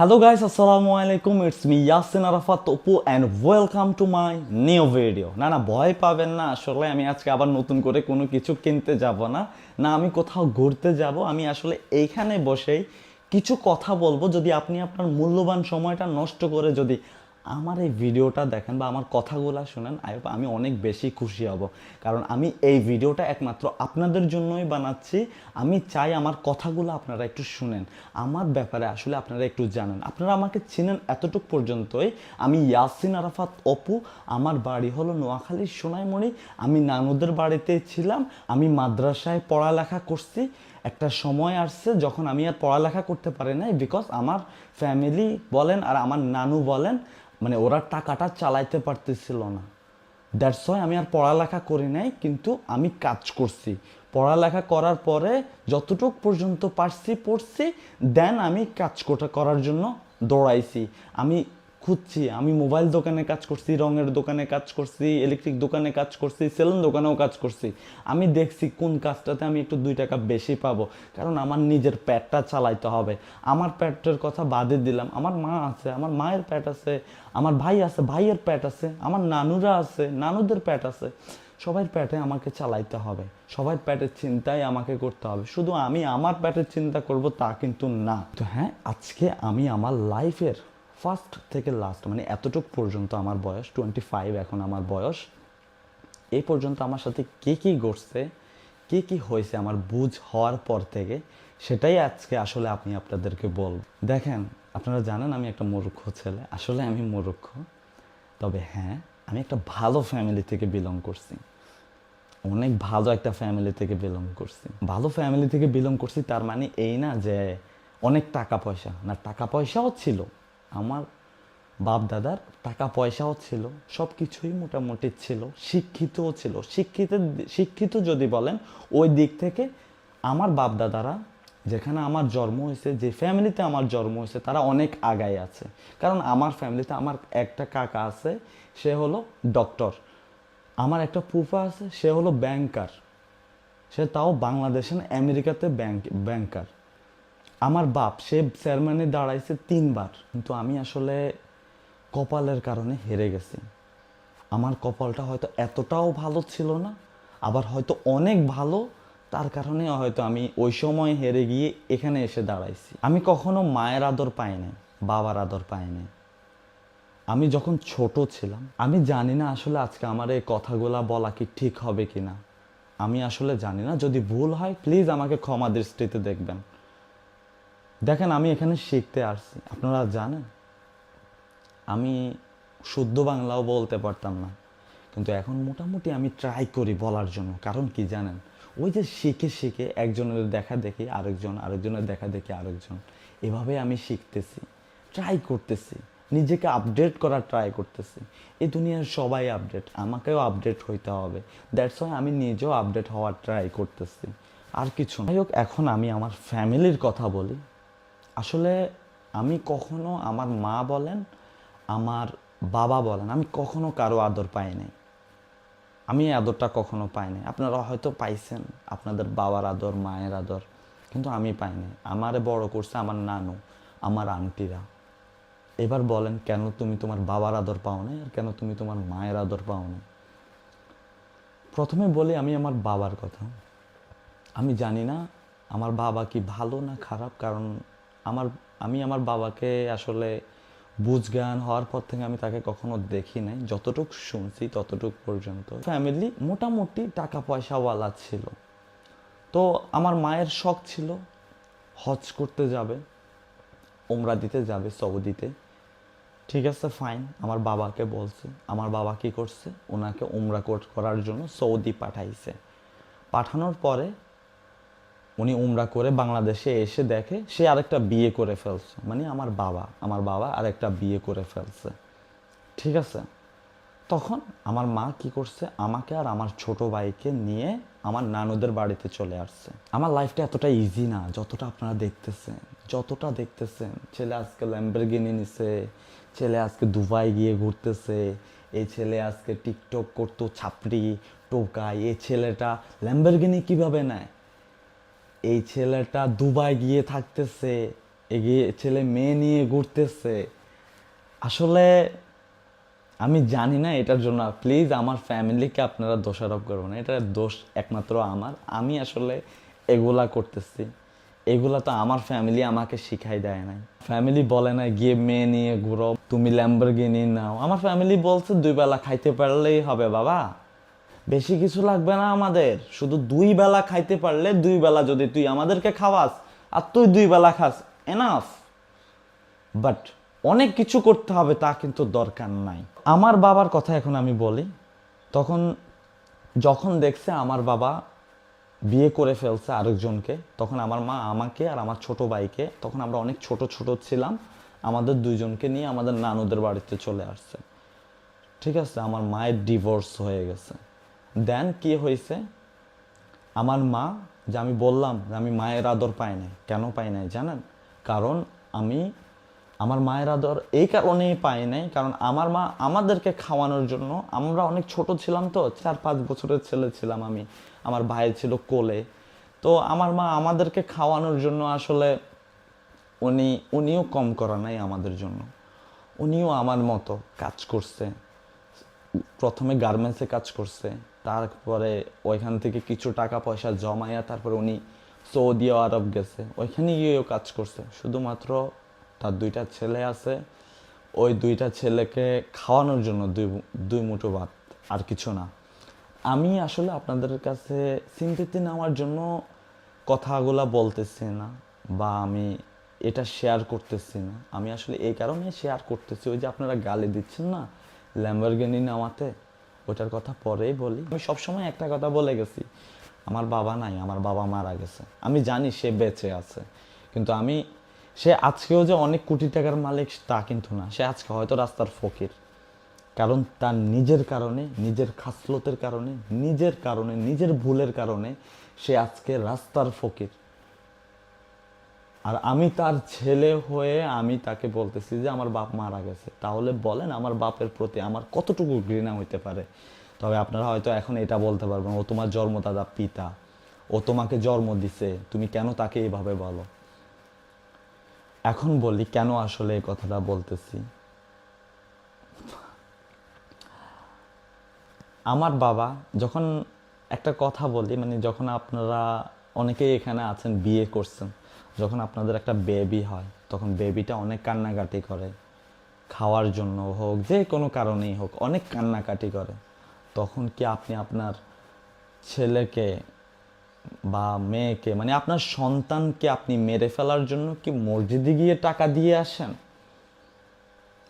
Hello guys, assalamu alaikum. It's me Yasin Arafat Topu and welcome to my new video. না ভয় পাবেন না, আসলে আমি আজকে আবার নতুন করে কোনো কিছু কিনতে যাব না, আমি কোথাও ঘুরতে যাব। আমি আসলে এইখানে বসেই কিছু কথা বলবো। যদি আপনি আপনার মূল্যবান সময়টা নষ্ট করে যদি আমার এই ভিডিওটা দেখেন বা আমার কথাগুলো শুনেন, আমি অনেক বেশি খুশি হব। কারণ আমি এই ভিডিওটা একমাত্র আপনাদের জন্যই বানাচ্ছি। আমি চাই আমার কথাগুলো আপনারা একটু শুনেন, আমার ব্যাপারে আসলে আপনারা একটু জানেন। আপনারা আমাকে চিনেন এতটুকু পর্যন্তই। আমি ইয়াসিন আরাফাত অপু, আমার বাড়ি হলো নোয়াখালীর সোনাইমুড়ি। আমি নানুদের বাড়িতে ছিলাম। আমি মাদ্রাসায় পড়ালেখা করছি। একটা সময় আসছে যখন আমি আর পড়ালেখা করতে পারি নাই, বিকজ আমার ফ্যামিলি বলেন আর আমার নানু বলেন, মানে ওরা টাকাটা চালাইতে পারতেছিল না। দ্যাটস ওয়াই আমি আর পড়ালেখা করি নাই, কিন্তু আমি কাজ করছি। পড়ালেখা করার পরে যতটুক পর্যন্ত পারছি পড়ছি, দেন আমি কাজ করার জন্য দৌড়াইছি। আমি খুঁজছি, আমি মোবাইল দোকানে কাজ করছি, রঙের দোকানে কাজ করছি, ইলেকট্রিক দোকানে কাজ করছি, সেলুন দোকানেও কাজ করছি। আমি দেখছি কোন কাজটাতে আমি একটু 2 টাকা বেশি পাবো, কারণ আমার নিজের পেটটা চালাইতে হবে। আমার পেটের কথা বাদে দিলাম, আমার মা আছে, আমার মায়ের পেট আছে, আমার ভাই আছে, ভাইয়ের পেট আছে, আমার নানুরা আছে, নানুদের পেট আছে। সবার পেটে আমাকে চালাইতে হবে, সবার পেটের চিন্তাই আমাকে করতে হবে। শুধু আমি আমার পেটের চিন্তা করব তা কিন্তু না। তো হ্যাঁ, আজকে আমি আমার লাইফের ফার্স্ট থেকে লাস্ট, মানে এতটুক পর্যন্ত আমার বয়স 25, এখন আমার বয়স এই পর্যন্ত আমার সাথে কে কী ঘটছে, কে কী হয়েছে আমার বুঝ হওয়ার পর থেকে, সেটাই আজকে আসলে আমি আপনাদেরকে বলব। দেখেন, আপনারা জানেন আমি একটা মূর্খ ছেলে, আসলে আমি মূর্খ। তবে হ্যাঁ, আমি একটা ভালো ফ্যামিলি থেকে বিলং করছি, অনেক ভালো একটা ফ্যামিলি থেকে বিলং করছি। ভালো ফ্যামিলি থেকে বিলং করছি তার মানে এই না যে অনেক টাকা পয়সা না, টাকা পয়সাও ছিল, আমার বাপ দাদার টাকা পয়সাও ছিল, সব কিছুই মোটামুটি ছিল, শিক্ষিতও ছিল। শিক্ষিত যদি বলেন ওই দিক থেকে আমার বাপ দাদারা, যেখানে আমার জন্ম হয়েছে, যে ফ্যামিলিতে আমার জন্ম হয়েছে, তারা অনেক আগায় আছে। কারণ আমার ফ্যামিলিতে আমার একটা কাকা আছে, সে হলো ডক্টর। আমার একটা ফুফা আছে, সে হলো ব্যাংকার, সে তাও বাংলাদেশে না, আমেরিকাতে ব্যাংকার। আমার বাপ, সে চেয়ারম্যানে দাঁড়াইছে 3 বার, কিন্তু আমি আসলে কপালের কারণে হেরে গেছি। আমার কপালটা হয়তো এতটাও ভালো ছিল না, আবার হয়তো অনেক ভালো, তার কারণে হয়তো আমি ওই সময় হেরে গিয়ে এখানে এসে দাঁড়াইছি। আমি কখনো মায়ের আদর পাই নাই, বাবার আদর পাই নাই। আমি যখন ছোট ছিলাম, আমি জানি না আসলে আজকে আমার এই কথাগুলা বলা কি ঠিক হবে কি না, আমি আসলে জানি না। যদি ভুল হয় প্লিজ আমাকে ক্ষমা দৃষ্টিতে দেখবেন। দেখেন, আমি এখানে শিখতে আসছি, আপনারা জানেন আমি শুদ্ধ বাংলাও বলতে পারতাম না, কিন্তু এখন মোটামুটি আমি ট্রাই করি বলার জন্য। কারণ কি জানেন, ওই যে শিখে শিখে একজনের দেখা দেখি আরেকজন, আরেকজনের দেখা দেখি আরেকজন, এভাবে আমি শিখতেছি, ট্রাই করতেছি, নিজেকে আপডেট করার ট্রাই করতেছি। এই দুনিয়ার সবাই আপডেট, আমাকেও আপডেট হইতে হবে। দ্যাটস ওয়াই আমি নিজেও আপডেট হওয়ার ট্রাই করতেছি, আর কিছু না। যাই হোক, এখন আমি আমার ফ্যামিলির কথা বলি। আসলে আমি কখনো, আমার মা বলেন, আমার বাবা বলেন, আমি কখনো কারো আদর পাই নাই। আমি এই আদরটা কখনো পাই নাই। আপনারা হয়তো পাইছেন আপনাদের বাবার আদর, মায়ের আদর, কিন্তু আমি পাই নাই। আমারে বড় করছে আমার নানু, আমার আন্টিরা। এবার বলেন, কেন তুমি তোমার বাবার আদর পাও নাই, আর কেন তুমি তোমার মায়ের আদর পাও নাই? প্রথমে বলি আমি আমার বাবার কথা। আমি জানি না আমার বাবা কি ভালো না খারাপ, কারণ আমি আমার বাবাকে আসলে বুঝ জ্ঞান হওয়ার পর থেকে আমি তাকে কখনো দেখি নাই। যতটুকু শুনছি ততটুক পর্যন্ত ফ্যামিলি মোটামুটি টাকা পয়সাওয়ালা ছিল। তো আমার মায়ের শখ ছিল হজ করতে যাবে, ওমরা দিতে যাবে সৌদিতে। ঠিক আছে, ফাইন। আমার বাবাকে বলছে, আমার বাবা কি করছে, ওনাকে ওমরা করার জন্য সৌদি পাঠাইছে। পাঠানোর পরে উনি উমরা করে বাংলাদেশে এসে দেখে সে আরেকটা বিয়ে করে ফেলছে, মানে আমার বাবা আরেকটা বিয়ে করে ফেলছে। ঠিক আছে, তখন আমার মা কি করছে, আমাকে আর আমার ছোট ভাইকে নিয়ে আমার নানুদের বাড়িতে চলে আসছে। আমার লাইফটা এতটা ইজি না যতটা আপনারা দেখতেছেন, যতটা দেখতেছেন। ছেলে আজকে ল্যাম্বরগিনি নিছে, ছেলে আজকে দুবাই গিয়ে ঘুরতেছে, এই ছেলে আজকে টিকটক করতো, ছাপড়ি টোকায়। এই ছেলেটা ল্যাম্বরগিনি কিভাবে নেয়, এই ছেলেটা দুবাই গিয়ে থাকতেছে, এগিয়ে ছেলে মেয়ে নিয়ে ঘুরতেছে। আসলে আমি জানি না এটার জন্য, প্লিজ আমার ফ্যামিলিকে আপনারা দোষারোপ করবেন না, এটার দোষ একমাত্র আমার। আমি আসলে এগুলা করতেছি, এগুলা তো আমার ফ্যামিলি আমাকে শিখাই দেয় নাই। ফ্যামিলি বলে না গিয়ে মেয়ে নিয়ে ঘুরো, তুমি ল্যাম্বরগিনি নাও। আমার ফ্যামিলি বলছে 2 বেলা খাইতে পারলেই হবে বাবা, বেশি কিছু লাগবে না আমাদের, শুধু 2 বেলা খাইতে পারলে, 2 বেলা যদি তুই আমাদেরকে খাওয়াস আর তুই 2 বেলা খাস, এনাফ। বাট অনেক কিছু করতে হবে তা কিন্তু দরকার নাই। আমার বাবার কথা এখন আমি বলি। তখন যখন দেখছে আমার বাবা বিয়ে করে ফেলছে আরেকজনকে, তখন আমার মা আমাকে আর আমার ছোট ভাইকে, তখন আমরা অনেক ছোট ছোট ছিলাম, আমাদের দুইজনকে নিয়ে আমাদের নানুদের বাড়িতে চলে আসছে। ঠিক আছে, আমার মায়ের ডিভোর্স হয়ে গেছে। দেন কি হয়েছে, আমার মা, যে আমি বললাম যে আমি মায়ের আদর পাই নাই, কেন পাই নাই জানেন? কারণ আমি আমার মায়ের আদর এই কারণেই পাই নাই, কারণ আমার মা আমাদেরকে খাওয়ানোর জন্য, আমরা অনেক ছোট ছিলাম তো, 4-5 বছরের ছেলে ছিলাম আমি, আমার ভাই ছিল কোলে, তো আমার মা আমাদেরকে খাওয়ানোর জন্য আসলে উনিও কম করা নাই আমাদের জন্য। উনিও আমার মতো কাজ করছে, প্রথমে গার্মেন্টসে কাজ করছে, তারপরে ওইখান থেকে কিছু টাকা পয়সা জমাইয়া তারপরে উনি সৌদি আরব গেছে, ওইখানে গিয়েও কাজ করছে। শুধুমাত্র তার 2টা ছেলে আছে, ওই 2টা ছেলেকে খাওয়ানোর জন্য দুই মুঠো ভাত, আর কিছু না। আমি আসলে আপনাদের কাছে সিম্পেথি নেওয়ার জন্য কথাগুলা বলতেছি না, বা আমি এটা শেয়ার করতেছি না। আমি আসলে এই কারণে শেয়ার করতেছি, ওই যে আপনারা গালি দিচ্ছেন না ল্যাম্বরগিনি নেওয়াতে, ওটার কথা পরেই বলি। আমি সবসময় একটা কথা বলে গেছি, আমার বাবা নাই, আমার বাবা মারা গেছে। আমি জানি সে বেঁচে আছে, কিন্তু সে আজকেও যে অনেক কোটি টাকার মালিক তা কিন্তু না। সে আজকে হয়তো রাস্তার ফকির, কারণ তার নিজের কারণে, নিজের খাসলতের কারণে, নিজের ভুলের কারণে সে আজকে রাস্তার ফকির। আর আমি তার ছেলে হয়ে আমি তাকে বলতেছি যে আমার বাপ মারা গেছে, তাহলে বলেন আমার বাপের প্রতি আমার কতটুকু ঘৃণা হইতে পারে। তবে আপনারা হয়তো এখন এটা বলতে পারবেন, ও তোমার জন্মদাতা পিতা, ও তোমাকে জন্ম দিছে, তুমি কেন তাকে এইভাবে বলো। এখন বলি কেন আসলে এই কথাটা বলতেছি। আমার বাবা, যখন একটা কথা বলি, মানে যখন আপনারা অনেকেই এখানে আছেন বিয়ে করছেন, যখন আপনাদের একটা বেবি হয়, তখন বেবিটা অনেক কান্নাকাটি করে, খাওয়ার জন্য হোক, যে কোনো কারণেই হোক অনেক কান্নাকাটি করে। তখন কি আপনি আপনার ছেলেকে বা মেয়েকে, মানে আপনার সন্তানকে আপনি মেরে ফেলার জন্য কি মসজিদে গিয়ে টাকা দিয়ে আসেন?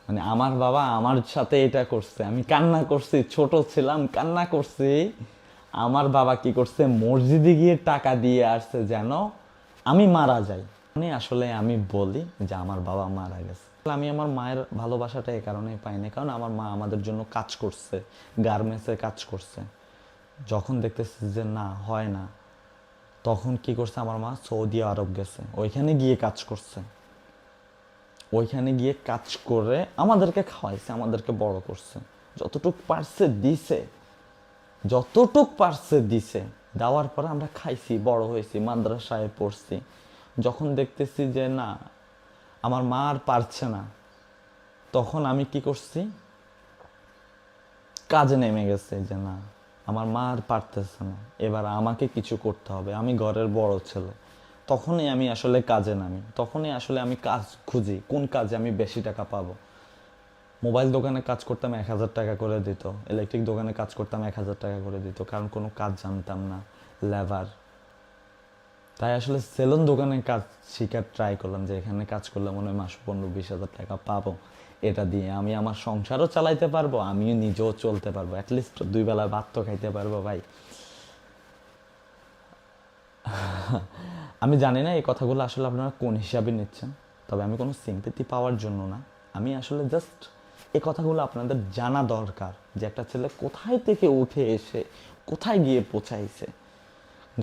মানে আমার বাবা আমার সাথে এটা করছে, আমি কান্না করছি, ছোট ছিলাম কান্না করছি, আমার বাবা কি করছে, মসজিদে গিয়ে টাকা দিয়ে আসছে যেন আমি মারা যাই। মানে আসলে আমি বলি যে আমার বাবা মারা গেছে। আমি আমার মায়ের ভালোবাসাটা এই কারণেই পাইনি, কারণ আমার মা আমাদের জন্য কাজ করছে, গার্মেন্টসে কাজ করছে। যখন দেখতেছি যে না হয় না, তখন কি করছে, আমার মা সৌদি আরব গেছে, ওইখানে গিয়ে কাজ করছে, ওইখানে গিয়ে কাজ করে আমাদেরকে খাওয়াইছে, আমাদেরকে বড় করছে, যতটুক পারছে দিছে, দেওয়ার পরে আমরা খাইছি, বড় হয়েছি, মাদ্রাসায় পড়ছি। যখন দেখতেছি যে না আমার মা আর পারছে না, তখন আমি কি করছি, কাজে নেমে গেছে যে না আমার মা আর পারতেছে না, এবার আমাকে কিছু করতে হবে, আমি ঘরের বড় ছেলে। তখনই আমি আসলে কাজে নামি, তখনই আসলে আমি কাজ খুঁজি, কোন কাজে আমি বেশি টাকা পাবো। মোবাইল দোকানে কাজ করতাম 1,000 টাকা করে দিত, ইলেকট্রিক দোকানে কাজ করতাম 1,000 টাকা করে দিত, কারণ কোনো কাজ জানতাম না, লেবার। তাই আসলে সেলুন দোকানে কাজ শিখার ট্রাই করলাম, যে এখানে কাজ করলে মনে হয় মাস 15-20 হাজার টাকা পাবো, এটা দিয়ে আমি আমার সংসারও চালাইতে পারবো, আমিও নিজেও চলতে পারবো, অ্যাটলিস্ট 2 বেলা ভাত তো খাইতে পারবো ভাই। আমি জানি না এই কথাগুলো আসলে আপনারা কোন হিসাবে নিচ্ছেন, তবে আমি কোনো সিম্পেথি পাওয়ার জন্য না, আমি আসলে জাস্ট এই কথাগুলো আপনাদের জানা দরকার, যে একটা ছেলে কোথায় থেকে উঠে এসে কোথায় গিয়ে পৌঁছাইছে।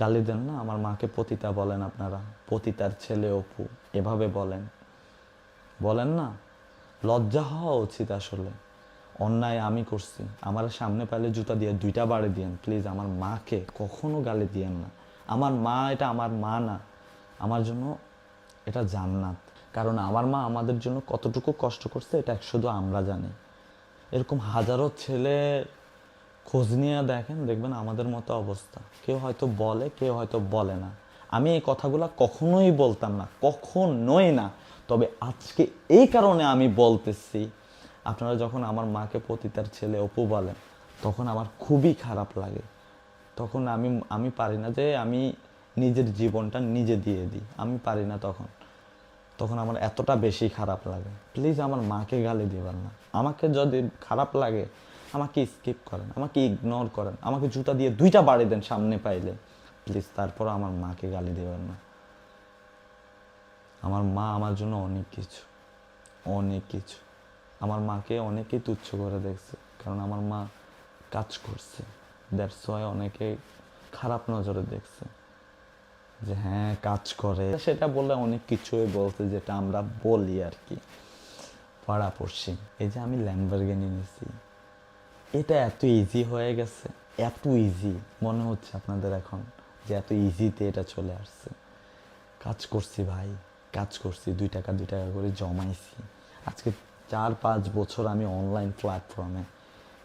গালি দেন না, আমার মাকে পতিতা বলেন আপনারা, পতিতার ছেলে অপু এভাবে বলেন, বলেন না, লজ্জা হওয়া উচিত আসলে। অন্যায় আমি করছি, আমার সামনে পেলে জুতা দিয়ে 2টা বাড়ি দিয়েন প্লিজ, আমার মাকে কখনো গালি দিয়েন না। আমার মা এটা আমার মা না, আমার জন্য এটা জান্নাত। কারণ আমার মা আমাদের জন্য কতটুকু কষ্ট করছে এটা শুধু আমরা জানি। এরকম হাজারো ছেলে খোঁজ নিয়ে দেখেন, দেখবেন আমাদের মতো অবস্থা। কেউ হয়তো বলে, কেউ হয়তো বলে না। আমি এই কথাগুলো কখনোই বলতাম না, কখনোই না। তবে আজকে এই কারণে আমি বলতেছি, আপনারা যখন আমার মাকে পতিতার ছেলে অপু বলেন, তখন আমার খুবই খারাপ লাগে। তখন আমি পারি না যে আমি নিজের জীবনটা নিজে দিয়ে দিই, আমি পারি না। তখন আমার এতটা বেশি খারাপ লাগে। প্লিজ আমার মাকে গালি দিবেন না। আমাকে যদি খারাপ লাগে আমাকে স্কিপ করেন, আমাকে ইগনোর করেন, আমাকে জুতা দিয়ে 2টা বাড়ি দেন সামনে পাইলে, প্লিজ। তারপর আমার মাকে গালি দিবেন না। আমার মা আমার জন্য অনেক কিছু, অনেক কিছু। আমার মাকে অনেকেই তুচ্ছ করে দেখছে, কারণ আমার মা কাজ করছে। দ্যাটস ওয়াই অনেকে খারাপ নজরে দেখছে যে হ্যাঁ কাজ করে। সেটা বললে অনেক কিছুই বলছে, যেটা আমরা বলি আর কি পাড়া পড়শি। এই যে আমি ল্যাম্বরগিনি নিছি, এটা এত ইজি হয়ে গেছে, এত ইজি মনে হচ্ছে আপনাদের এখন যে এত ইজিতে এটা চলে আসছে। কাজ করছি ভাই, কাজ করছি, 2 টাকা করে জমাইছি। আজকে 4-5 বছর আমি অনলাইন প্ল্যাটফর্মে।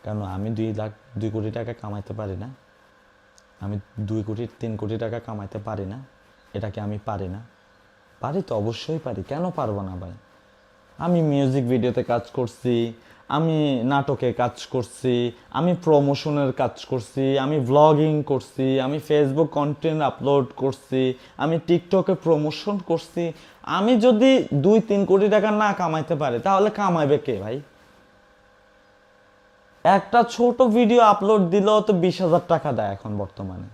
কারণ আমি 2 কোটি টাকা কামাইতে পারি না, আমি 2-3 কোটি টাকা কামাইতে পারি না। এটাকে আমি পারি না? পারি তো, অবশ্যই পারি। কেন পারবো না ভাই? আমি মিউজিক ভিডিওতে কাজ করছি, আমি নাটকে কাজ করছি, আমি প্রমোশনের কাজ করছি, আমি ভ্লগিং করছি, আমি ফেসবুক কন্টেন্ট আপলোড করছি, আমি টিকটকে প্রমোশন করছি। আমি যদি 2-3 কোটি টাকা না কামাইতে পারি, তাহলে কামাইবে কে ভাই? একটা ছোট ভিডিও আপলোড দিলেও তো 20,000 টাকা দেয় এখন বর্তমানে।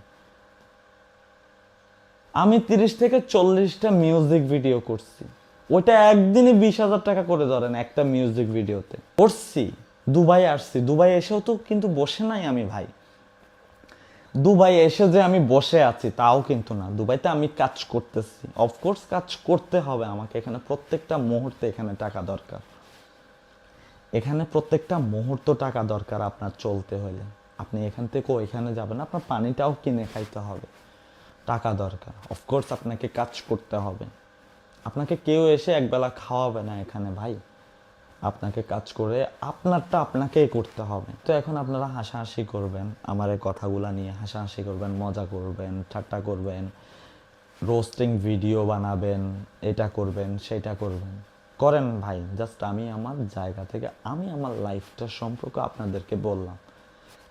আমি 30 থেকে 40টা মিউজিক ভিডিও করছি, ওইটা একদিনে 20,000 টাকা করে ধরেন একটা মিউজিক ভিডিওতে করছি। দুবাই আসছি, দুবাই এসেও তো কিন্তু বসে নাই আমি ভাই। দুবাই এসে যে আমি বসে আছি তাও কিন্তু না, দুবাইতে আমি কাজ করতেছি। অফকোর্স কাজ করতে হবে আমাকে, এখানে প্রত্যেকটা মুহূর্তে এখানে টাকা দরকার, এখানে প্রত্যেকটা মুহূর্ত টাকা দরকার আপনার চলতে হলে। আপনি এখান থেকেও এখানে যাবেন, আপনার পানিটাও কিনে খাইতে হবে, টাকা দরকার। অফকোর্স আপনাকে কাজ করতে হবে, আপনাকে কেউ এসে একবেলা খাওয়াবে না এখানে ভাই। আপনাকে কাজ করে আপনারটা আপনাকেই করতে হবে। তো এখন আপনারা হাসাহাসি করবেন আমার এই কথাগুলা নিয়ে, হাসাহাসি করবেন, মজা করবেন, ঠাট্টা করবেন, রোস্টিং ভিডিও বানাবেন, এটা করবেন সেটা করবেন, করেন ভাই। জাস্ট আমি আমার জায়গা থেকে আমি আমার লাইফটা সম্পর্কে আপনাদেরকে বললাম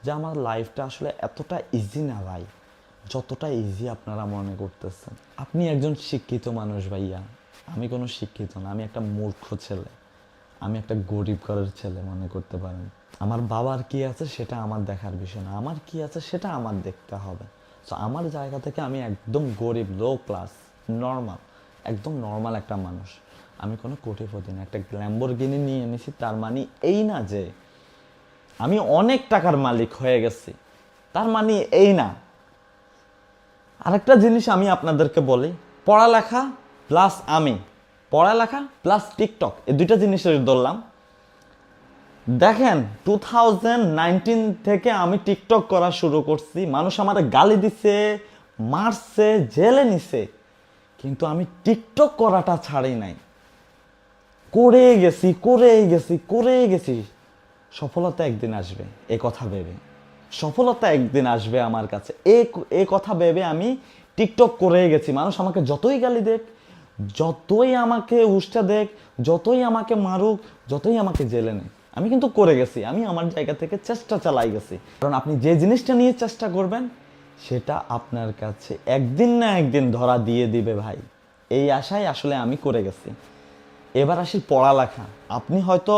যে আমার লাইফটা আসলে এতটা ইজি না ভাই, যতটা ইজি আপনারা মনে করতেছেন। আপনি একজন শিক্ষিত মানুষ ভাইয়া, আমি কোনো শিক্ষিত না, আমি একটা মূর্খ ছেলে, আমি একটা গরিব ঘরের ছেলে মনে করতে পারেন। আমার বাবার কি আছে সেটা আমার দেখার বিষয় না, আমার কি আছে সেটা আমার দেখতে হবে। সো আমার জায়গা থেকে আমি একদম গরিব, লো ক্লাস, নর্মাল, একদম নর্মাল একটা মানুষ। আমি কোনো কোটিপতি না। একটা ল্যাম্বরগিনি নিয়ে এনেছি তার মানে এই না যে আমি অনেক টাকার মালিক হয়ে গেছি, তার মানে এই না। আরেকটা জিনিস আমি আপনাদেরকে বলি, পড়ালেখা প্লাস আমি, পড়ালেখা প্লাস টিকটক, এই 2টা জিনিসের ধরলাম। দেখেন 2019 থেকে আমি টিকটক করা শুরু করছি, মানুষ আমার গালি দিছে, মারছে, জেলে নিছে, কিন্তু আমি টিকটক করাটা ছাড়ি নাই। করে গেছি। সফলতা একদিন আসবে, এ কথা ভেবে, সফলতা একদিন আসবে আমার কাছে, এ কথা ভেবে আমি টিকটক করে গেছি। মানুষ আমাকে যতই গালি দেখ, যতই আমাকে উষ্টা দেখ, যতই আমাকে মারুক, যতই আমাকে জেলে নেয়, আমি কিন্তু করে গেছি। আমি আমার জায়গা থেকে চেষ্টা চালাই গেছি। কারণ আপনি যে জিনিসটা নিয়ে চেষ্টা করবেন সেটা আপনার কাছে একদিন না একদিন ধরা দিয়ে দিবে ভাই, এই আশায় আসলে আমি করে গেছি। এবার আসি পড়ালেখা। আপনি হয়তো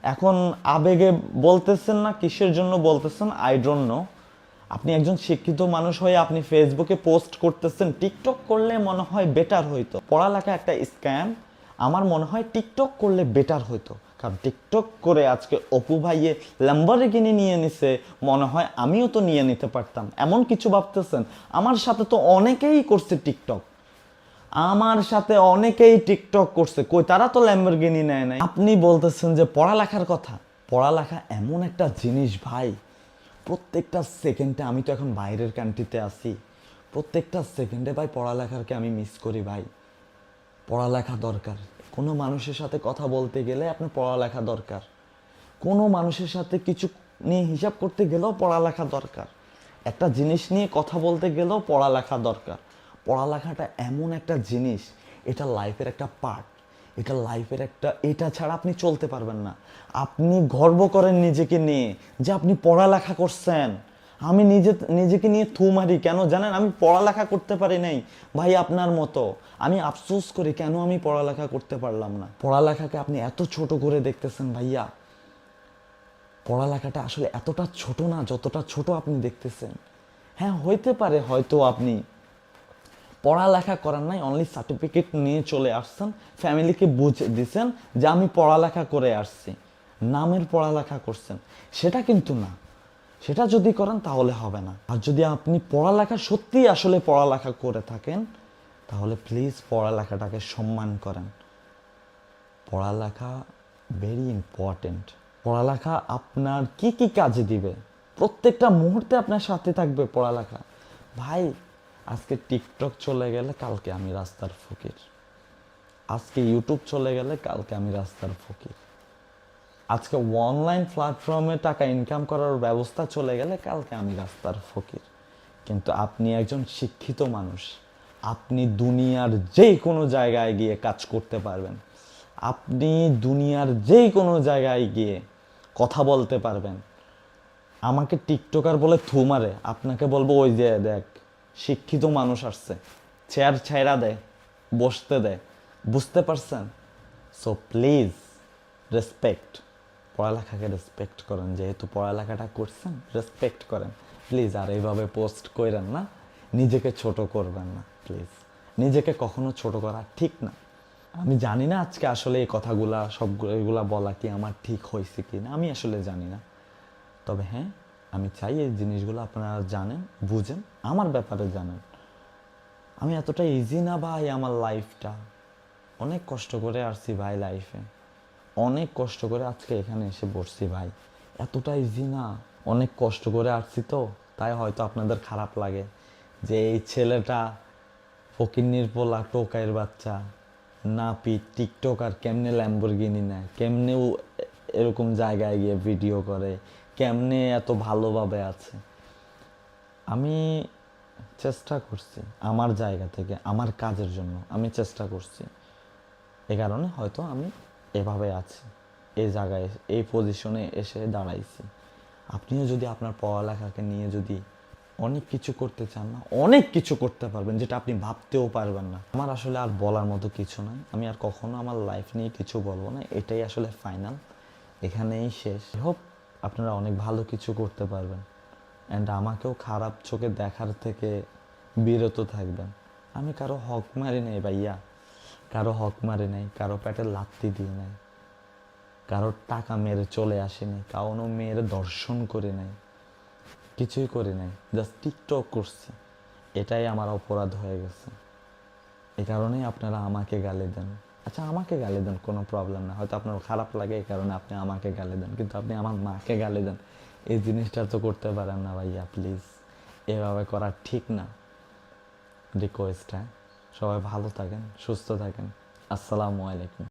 এখন আবেগে বলতেছেন না, কিসের জন্য বলতেছেন আই ডোন্ট নো। আপনি একজন শিক্ষিত মানুষ হয়ে আপনি ফেসবুকে পোস্ট করতেছেন, টিকটক করলে মনে হয় বেটার হইতো। পড়ালেখা একটা স্ক্যাম, আমার মনে হয় টিকটক করলে বেটার হইতো। কারণ টিকটক করে আজকে অপু ভাইয়ে ল্যাম্বরগিনি নিয়ে নিছে, মনে হয় আমিও তো নিয়ে নিতে পারতাম, এমন কিছু ভাবতেছেন। আমার সাথে তো অনেকেই করছে টিকটক, আমার সাথে অনেকেই টিকটক করছে, কই তারা তো ল্যাম্বরগিনি নেয় নাই। আপনি বলতেছেন যে পড়ালেখার কথা, পড়ালেখা এমন একটা জিনিস ভাই, প্রত্যেকটা সেকেন্ডে, আমি তো এখন বাইরের কান্ট্রিতে আছি, প্রত্যেকটা সেকেন্ডে ভাই পড়ালেখারকে আমি মিস করি ভাই। পড়ালেখা দরকার। কোনো মানুষের সাথে কথা বলতে গেলে আপনার পড়ালেখা দরকার। কোনো মানুষের সাথে কিছু নিয়ে হিসাব করতে গেলেও পড়ালেখা দরকার। একটা জিনিস নিয়ে কথা বলতে গেলেও পড়ালেখা দরকার। পড়ালেখাটা এমন একটা জিনিস, এটা লাইফের একটা পার্ট, এটা লাইফের একটা, এটা ছাড়া আপনি চলতে পারবেন না। আপনি গর্ব করেন নিজেকে নিয়ে যে আপনি পড়ালেখা করছেন। আমি নিজেকে নিয়ে থু মারি কেন জানেন? আমি পড়ালেখা করতে পারি নাই ভাই আপনার মতো। আমি আফসোস করি কেন আমি পড়ালেখা করতে পারলাম না। পড়ালেখাকে আপনি এত ছোট করে দেখতেছেন ভাইয়া। পড়ালেখাটা আসলে এতটা ছোট না যতটা ছোট আপনি দেখতেছেন। হ্যাঁ, হইতে পারে হয়তো আপনি পড়ালেখা করার নাই, অনলি সার্টিফিকেট নিয়ে চলে আসছেন, ফ্যামিলিকে বুঝে দিছেন যে আমি পড়ালেখা করে আসছি, নামের পড়ালেখা করছেন। সেটা কিন্তু না। সেটা যদি করেন তাহলে হবে না। আর যদি আপনি পড়ালেখা সত্যিই আসলে পড়ালেখা করে থাকেন, তাহলে প্লিজ পড়ালেখাটাকে সম্মান করেন। পড়ালেখা ভেরি ইম্পর্টেন্ট। পড়ালেখা আপনার কি কি কাজে দিবে, প্রত্যেকটা মুহূর্তে আপনার সাথে থাকবে পড়ালেখা। ভাই, আজকে টিকটক চলে গেলে কালকে আমি রাস্তার ফকির। আজকে ইউটিউব চলে গেলে কালকে আমি রাস্তার ফকির। আজকে অনলাইন প্ল্যাটফর্মে টাকা ইনকাম করার ব্যবস্থা চলে গেলে কালকে আমি রাস্তার ফকির। কিন্তু আপনি একজন শিক্ষিত মানুষ, আপনি দুনিয়ার যে কোনো জায়গায় গিয়ে কাজ করতে পারবেন। আপনি দুনিয়ার যে কোনো জায়গায় গিয়ে কথা বলতে পারবেন। আমাকে টিকটকার বলে থু মারে, আপনাকে বলবো ওই যে দেখ শিক্ষিত মানুষ আসছে, চেয়ার ছাইরা দেয়, বসতে দেয়। বুঝতে পারছেন? সো প্লিজ রেসপেক্ট, পড়ালেখাকে রেসপেক্ট করেন। যেহেতু পড়ালেখাটা করছেন, রেসপেক্ট করেন প্লিজ। আর এইভাবে পোস্ট করেন না, নিজেকে ছোট করবেন না প্লিজ। নিজেকে কখনো ছোট করা ঠিক না। আমি জানি না আজকে আসলে এই কথাগুলা সবগুলো এগুলা বলা কি আমার ঠিক হয়েছে কি না, আমি আসলে জানি না। তবে হ্যাঁ, আমি চাই এই জিনিসগুলো আপনারা জানেন, বুঝেন, আমার ব্যাপারে জানেন। আমি এতটা ইজি না ভাই আমার লাইফটা। অনেক কষ্ট করে আসছি ভাই লাইফে, অনেক কষ্ট করে আজকে এখানে এসে বসছি ভাই। এতটা ইজি না। অনেক কষ্ট করে আসছি তো, তাই হয়তো আপনাদের খারাপ লাগে যে এই ছেলেটা ফকিন্নির পোলা, টোকাইয়ের বাচ্চা, নাপি টিকটকার, কেমনে ল্যাম্বরগিনি নেয়, কেমনে এরকম জায়গায় গিয়ে ভিডিও করে, কেমনে এত ভালোভাবে আছে। আমি চেষ্টা করছি আমার জায়গা থেকে, আমার কাজের জন্য আমি চেষ্টা করছি। এই কারণে হয়তো আমি এভাবে আছি, এই জায়গায়, এই পজিশনে এসে দাঁড়াইছি। আপনিও যদি আপনার পড়ালেখাকে নিয়ে যদি অনেক কিছু করতে চান না, অনেক কিছু করতে পারবেন যেটা আপনি ভাবতেও পারবেন না। আমার আসলে আর বলার মতো কিছু নাই। আমি আর কখনো আমার লাইফ নিয়ে কিছু বলবো না। এটাই আসলে ফাইনাল, এখানেই শেষ। হোপ আপনারা অনেক ভালো কিছু করতে পারবেন, অ্যান্ড আমাকেও খারাপ চোখে দেখার থেকে বিরত থাকবেন। আমি কারো হক মারি নাই ভাইয়া, কারো হক মারি নাই, কারো পেটে লাত্তি দিই নাই, কারোর টাকা মেরে চলে আসেনি, কারো মেয়ের দর্শন করে নাই, কিছুই করি নাই। জাস্ট টিকটক করছি, এটাই আমার অপরাধ হয়ে গেছে। এই কারণেই আপনারা আমাকে গালি দেন। আচ্ছা, আমাকে গালি দেন, কোনো প্রবলেম না, হয়তো আপনার খারাপ লাগে এই কারণে আপনি আমাকে গালি দেন, কিন্তু আপনি আমার মাকে গালি দেন, এই জিনিসটা তো করতে পারেন না ভাইয়া। প্লিজ, এভাবে করা ঠিক না। রিকোয়েস্ট। হ্যাঁ, সবাই ভালো থাকেন, সুস্থ থাকেন। আসসালামু আলাইকুম।